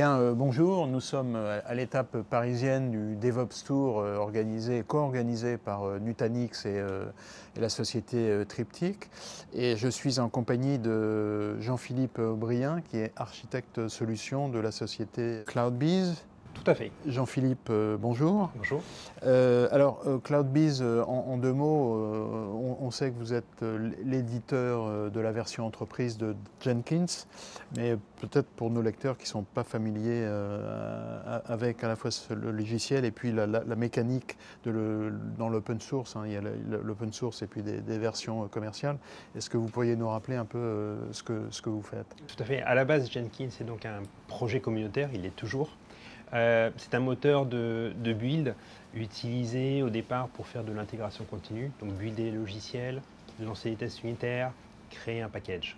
Bonjour, nous sommes à l'étape parisienne du DevOps Tour co-organisé par Nutanix et la société Triptych. Et je suis en compagnie de Jean-Philippe Aubrien, qui est architecte solution de la société CloudBees. Tout à fait. Jean-Philippe, bonjour. Bonjour. CloudBees, en deux mots, on sait que vous êtes l'éditeur de la version entreprise de Jenkins, mais peut-être pour nos lecteurs qui ne sont pas familiers avec à la fois le logiciel et puis la mécanique dans l'open source, hein, il y a l'open source et puis des versions commerciales. Est-ce que vous pourriez nous rappeler un peu ce que vous faites? Tout à fait. À la base, Jenkins est donc un projet communautaire, il l'est toujours. C'est un moteur de build utilisé au départ pour faire de l'intégration continue, donc builder les logiciels, lancer des tests unitaires, créer un package.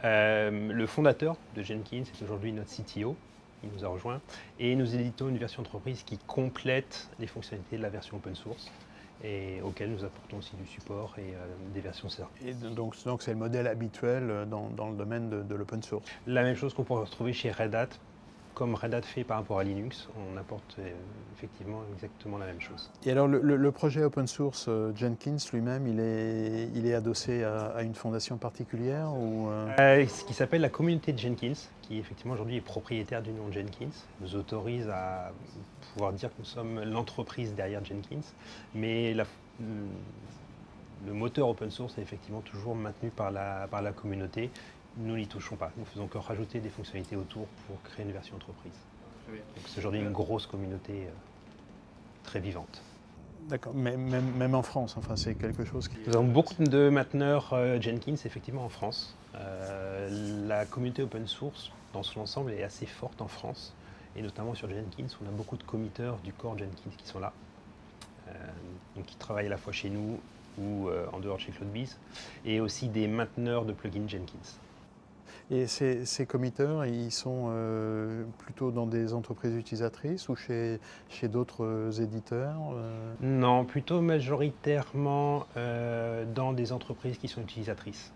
Le fondateur de Jenkins est aujourd'hui notre CTO, il nous a rejoint, et nous éditons une version entreprise qui complète les fonctionnalités de la version open source et auquel nous apportons aussi du support et des versions certifiées. Et donc c'est le modèle habituel dans le domaine de l'open source. La même chose qu'on pourrait retrouver chez Red Hat. Comme Red Hat fait par rapport à Linux, on apporte effectivement exactement la même chose. Et alors le projet open source Jenkins lui-même, il est adossé à une fondation particulière ou Ce qui s'appelle la communauté de Jenkins, qui effectivement aujourd'hui est propriétaire du nom Jenkins, nous autorise à pouvoir dire que nous sommes l'entreprise derrière Jenkins, mais le moteur open source est effectivement toujours maintenu par la communauté. Nous n'y touchons pas. Nous faisons que rajouter des fonctionnalités autour pour créer une version entreprise. C'est aujourd'hui une grosse communauté très vivante. D'accord, mais même en France, enfin, c'est quelque chose qui... Nous avons beaucoup de mainteneurs Jenkins, effectivement, en France. La communauté open source, dans son ensemble, est assez forte en France. Et notamment sur Jenkins, on a beaucoup de committeurs du corps Jenkins qui sont là. Donc qui travaillent à la fois chez nous ou en dehors de chez CloudBees. Et aussi des mainteneurs de plugins Jenkins. Et ces committeurs, ils sont plutôt dans des entreprises utilisatrices ou chez d'autres éditeurs Non, plutôt majoritairement dans des entreprises qui sont utilisatrices.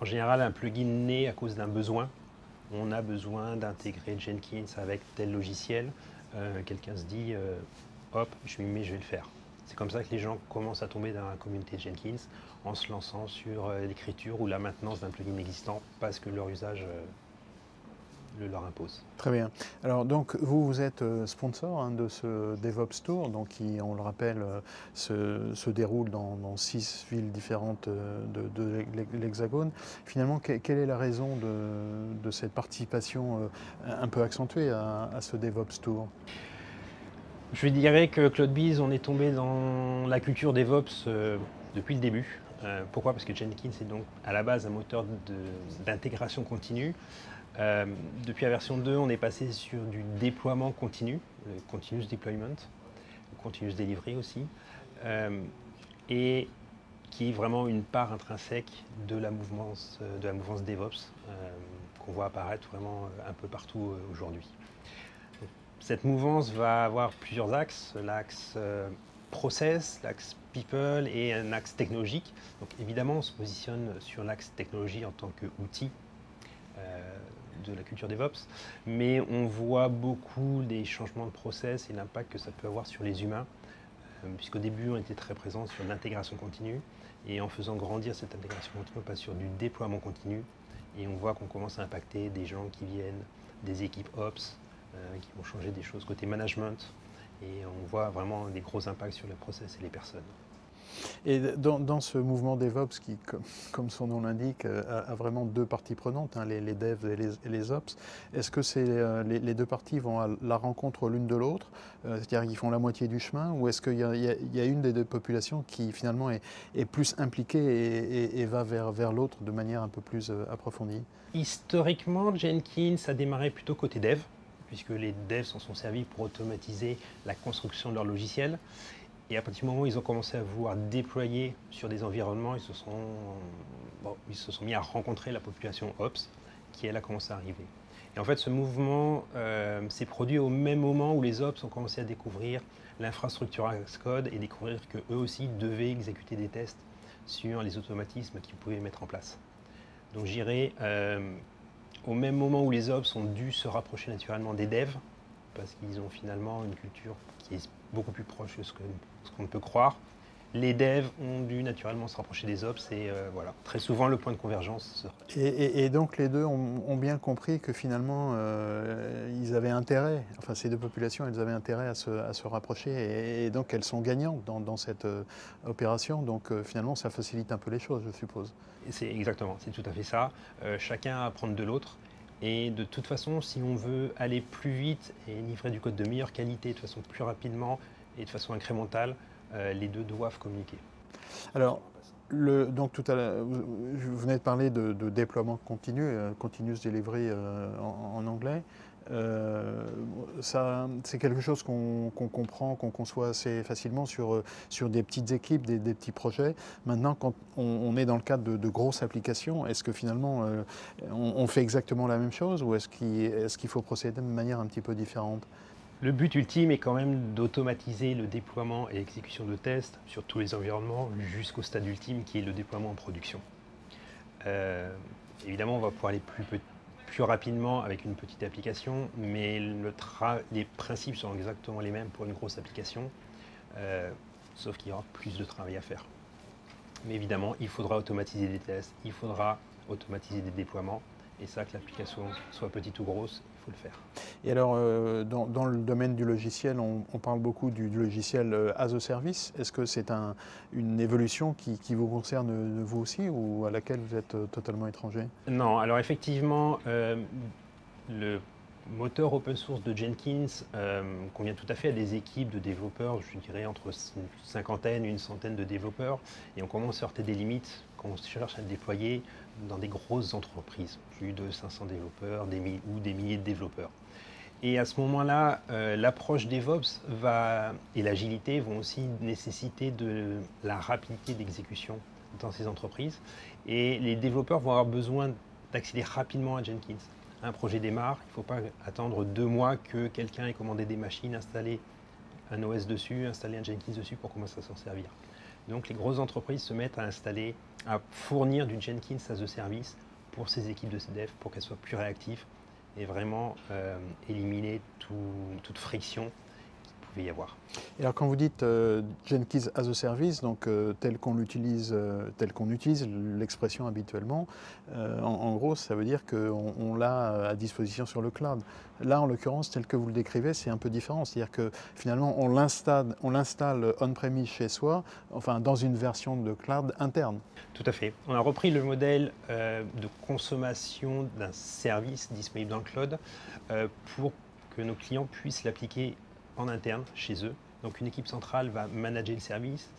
En général, un plugin naît à cause d'un besoin. On a besoin d'intégrer Jenkins avec tel logiciel. Quelqu'un se dit, hop, je m'y mets, je vais le faire. C'est comme ça que les gens commencent à tomber dans la communauté Jenkins en se lançant sur l'écriture ou la maintenance d'un plugin existant parce que leur usage le leur impose. Très bien. Alors donc vous êtes sponsor de ce DevOps Tour, donc qui, on le rappelle, se déroule dans 6 villes différentes de l'Hexagone. Finalement, quelle est la raison de cette participation un peu accentuée à ce DevOps Tour? Je dirais que CloudBees, on est tombé dans la culture DevOps depuis le début. Pourquoi? Parce que Jenkins est donc à la base un moteur d'intégration continue. Depuis la version 2, on est passé sur du déploiement continu, le continuous deployment, le continuous delivery aussi, et qui est vraiment une part intrinsèque de la mouvance DevOps qu'on voit apparaître vraiment un peu partout aujourd'hui. Cette mouvance va avoir plusieurs axes, l'axe process, l'axe people et un axe technologique. Donc évidemment, on se positionne sur l'axe technologie en tant qu'outil de la culture DevOps, mais on voit beaucoup des changements de process et l'impact que ça peut avoir sur les humains, puisqu'au début, on était très présent sur l'intégration continue, et en faisant grandir cette intégration continue, on passe sur du déploiement continu, et on voit qu'on commence à impacter des gens qui viennent des équipes Ops, qui vont changer des choses côté management, et on voit vraiment des gros impacts sur les process et les personnes. Et dans ce mouvement DevOps qui, comme son nom l'indique, a vraiment deux parties prenantes, hein, les devs et les ops, est-ce que les deux parties vont à la rencontre l'une de l'autre, c'est-à-dire qu'ils font la moitié du chemin, ou est-ce qu'il y a une des deux populations qui finalement est plus impliquée et va vers l'autre de manière un peu plus approfondie? Historiquement, Jenkins a démarré plutôt côté dev, puisque les devs s'en sont servis pour automatiser la construction de leur logiciel. Et à partir du moment où ils ont commencé à vouloir déployer sur des environnements, ils se sont mis à rencontrer la population Ops, qui elle a commencé à arriver. Et en fait, ce mouvement s'est produit au même moment où les Ops ont commencé à découvrir l'infrastructure as code et découvrir qu'eux aussi devaient exécuter des tests sur les automatismes qu'ils pouvaient mettre en place. Donc j'irai au même moment où les ops ont dû se rapprocher naturellement des devs, parce qu'ils ont finalement une culture qui est beaucoup plus proche de ce qu'on peut croire, les devs ont dû naturellement se rapprocher des ops et voilà, très souvent le point de convergence. Et donc les deux ont bien compris que finalement ils avaient intérêt, enfin ces deux populations, elles avaient intérêt à se rapprocher et donc elles sont gagnantes dans cette opération. Donc finalement ça facilite un peu les choses, je suppose. C'est exactement, c'est tout à fait ça. Chacun apprend de l'autre. Et de toute façon, si on veut aller plus vite et livrer du code de meilleure qualité, de façon plus rapidement et de façon incrémentale, les deux doivent communiquer. Alors, donc tout à l'heure, vous venez de parler de déploiement continu, continuous delivery en anglais. C'est quelque chose qu'on comprend, qu'on conçoit assez facilement sur des petites équipes, des petits projets. Maintenant, quand on est dans le cadre de grosses applications, est-ce que finalement on fait exactement la même chose ou est-ce qu'il faut procéder de manière un petit peu différente? Le but ultime est quand même d'automatiser le déploiement et l'exécution de tests sur tous les environnements jusqu'au stade ultime qui est le déploiement en production. Évidemment, on va pouvoir aller plus rapidement avec une petite application, mais les principes sont exactement les mêmes pour une grosse application, sauf qu'il y aura plus de travail à faire. Mais évidemment, il faudra automatiser des tests, il faudra automatiser des déploiements, et ça, que l'application soit petite ou grosse, il faut le faire. Et alors, dans le domaine du logiciel, on parle beaucoup du logiciel as a service. Est-ce que c'est une évolution qui vous concerne vous aussi ou à laquelle vous êtes totalement étranger? Non, alors effectivement, le moteur open source de Jenkins convient tout à fait à des équipes de développeurs, je dirais entre une cinquantaine et une centaine de développeurs, et on commence à heurter des limites quand on cherche à le déployer dans des grosses entreprises, plus de 500 développeurs ou des milliers de développeurs. Et à ce moment-là, l'approche DevOps et l'agilité vont aussi nécessiter de la rapidité d'exécution dans ces entreprises, et les développeurs vont avoir besoin d'accéder rapidement à Jenkins. Un projet démarre, il ne faut pas attendre 2 mois que quelqu'un ait commandé des machines, installé un OS dessus, installé un Jenkins dessus pour commencer à s'en servir. Donc les grosses entreprises se mettent à fournir du Jenkins as a service pour ces équipes de dev pour qu'elles soient plus réactives et vraiment éliminer toute friction qu'il pouvait y avoir. Et alors quand vous dites Jenkins as a service, donc tel qu'on utilise l'expression habituellement, en gros ça veut dire qu'on l'a à disposition sur le cloud. Là en l'occurrence tel que vous le décrivez c'est un peu différent, c'est-à-dire que finalement on l'installe on-premise chez soi, enfin dans une version de cloud interne. Tout à fait. On a repris le modèle de consommation d'un service disponible dans le cloud pour que nos clients puissent l'appliquer en interne, chez eux. Donc une équipe centrale va manager le service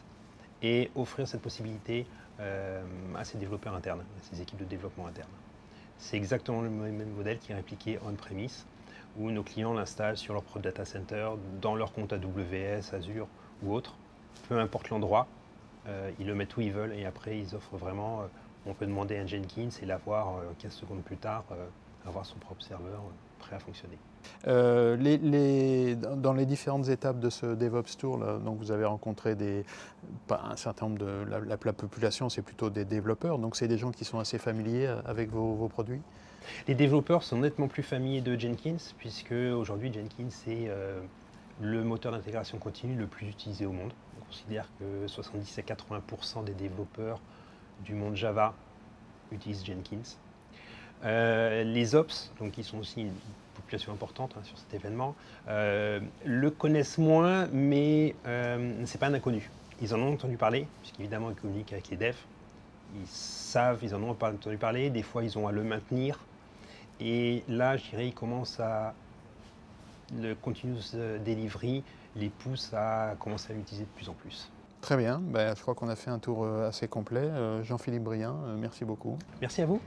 et offrir cette possibilité à ses développeurs internes, à ses équipes de développement interne. C'est exactement le même modèle qui est répliqué on-premise, où nos clients l'installent sur leur propre data center, dans leur compte AWS, Azure ou autre, peu importe l'endroit, ils le mettent où ils veulent et après ils offrent vraiment, on peut demander un Jenkins et l'avoir 15 secondes plus tard, avoir son propre serveur prêt à fonctionner. Dans les différentes étapes de ce DevOps Tour, là, donc vous avez rencontré un certain nombre de la population, c'est plutôt des développeurs, donc c'est des gens qui sont assez familiers avec vos produits. Les développeurs sont nettement plus familiers de Jenkins, puisque aujourd'hui Jenkins est le moteur d'intégration continue le plus utilisé au monde. On considère que 70 à 80% des développeurs du monde Java utilisent Jenkins. Les Ops, donc qui sont aussi une population importante sur cet événement, le connaissent moins, mais ce n'est pas un inconnu. Ils en ont entendu parler, puisqu'évidemment ils communiquent avec les devs. Ils en ont entendu parler, des fois ils ont à le maintenir. Et là, je dirais, le continuous delivery les pousse à commencer à l'utiliser de plus en plus. Très bien, je crois qu'on a fait un tour assez complet. Jean-Philippe Brien, merci beaucoup. Merci à vous.